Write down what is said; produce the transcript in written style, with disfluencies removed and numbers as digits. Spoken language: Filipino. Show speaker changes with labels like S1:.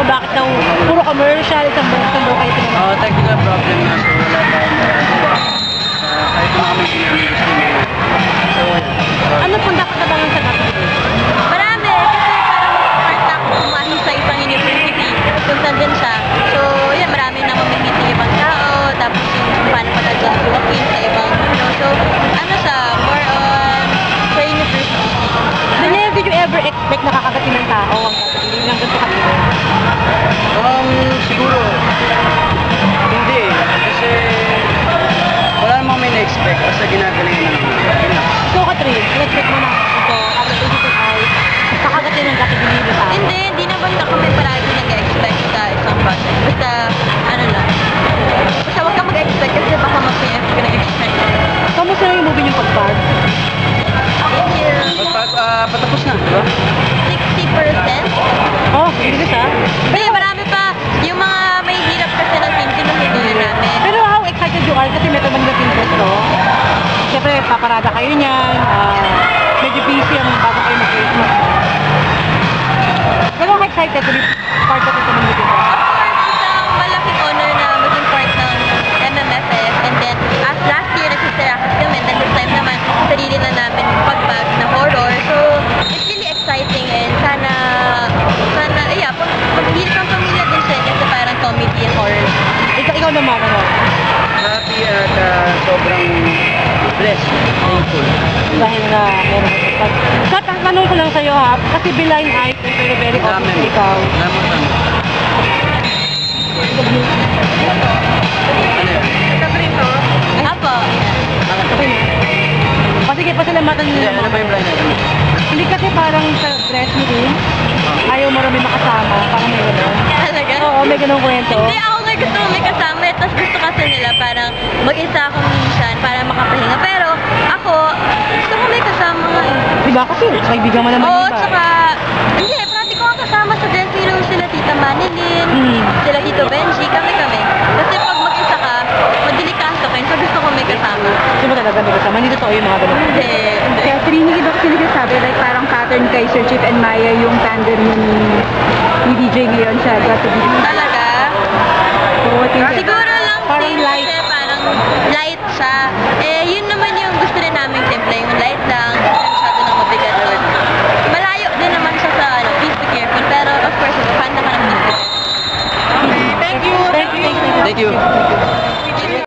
S1: kung bakit daw puro commercial, isang buong kayo tinanong.
S2: Oo, technical problem na. So, wala tayong kahit mga kami gusto nyo. So,
S1: Ano pong dapat nabangan sa dapat?
S3: Marami, kasi parang part ako pumasok sa isang university kung saan siya. So, yan, marami na mamimit ng ibang tao, tapos yung paano mag-adjust yung working sa ibang, so, ano siya, more on sa university.
S1: Daniel, did you ever expect nakakagatin ng tao ang dapat ng ganito kanina?
S2: siguro, hindi eh. Kasi, wala namang may na-expect kasi ginagalingan na naman.
S1: So, Katrin, in-expect mo na ito, agad ito ay kakagatin ng dapat ng tao?
S3: Hindi naman na kami palagi nag-expect sa isang project. Basta, ano lang. Basta huwag kang mag-expect kasi baka mag-PF ka nag-expect.
S1: Kamusta na yung movie niyong pag-part?
S3: Thank you.
S2: Patapos na, di ba?
S3: 60%?
S1: Oh, bilis ah.
S3: Hindi, marami pa. Yung mga may hirap kasi ng team, tinuloy namin.
S1: Pero how excited you are kasi meron man natin gusto. Siyempre, paparada kayo niyan. Medyo busy ang bago kayo mag-Facebook. Pero how excited to be part of ito ng meeting?
S3: Of course, isang malaking honor na maging part ng MMFF. And then, as last year, nagsisirakas kami. Then this time naman, sarili na namin yung pagbag na horror. So, it's really exciting and sana, yeah, pag-hilig kang pamilya din siya kasi parang comedy and horror.
S1: Ikaw naman, ano?
S2: Happy at sobrang blessed, thankful.
S1: Dahil na meron ka pag... Tanong ko lang sa'yo ha, kasi blind eye, pero very obvious ikaw.
S2: Salamat kami. Ano yun?
S3: Sabrito? Apo.
S1: Okay na. Sige, pasalamatan nyo
S2: Hindi,
S1: naman.
S2: ano ba yung blind item?
S1: Hindi kasi parang sa dressing room, ayaw marami makasama, parang may gano'n.
S3: Talaga?
S1: Oo, may gano'ng kwento.
S3: Hindi ako nga gusto may kasama. Tapos gusto kasi nila parang mag-isa ako minsan para makapahinga. Pero ako, gusto ko may kasama nga eh.
S1: Diba kasi, kaibigan mo naman
S3: Oo,
S1: yung iba.
S3: tsaka, hindi, parati ko ang kasama sa dressing room sila Tita Manilyn,
S1: Hmm.
S3: sila Tito Benji, kami. Kasi pag mag-isa ka, madelikato ka, so gusto ko may kasama.
S1: Di ba talaga may kasama? Hindi totoo yung mga gano'n.
S3: Hindi.
S4: Kaya Trini, ba kasi nagsasabi, like parang pattern kay Sir Chief and Maya yung tandem ni DJ ngayon sa Got to Be.
S3: Talaga?
S4: So, what do you think?
S3: Siguro lang
S1: Parang
S3: same
S1: light.
S3: kasi parang light siya. Eh, yun naman yung gusto rin namin temple, yung light lang, hindi siya masyado nang mabigat. Malayo din naman siya sa please be careful, pero of course, fan naman ng music.
S1: Thank you. Thank you.
S2: Thank you.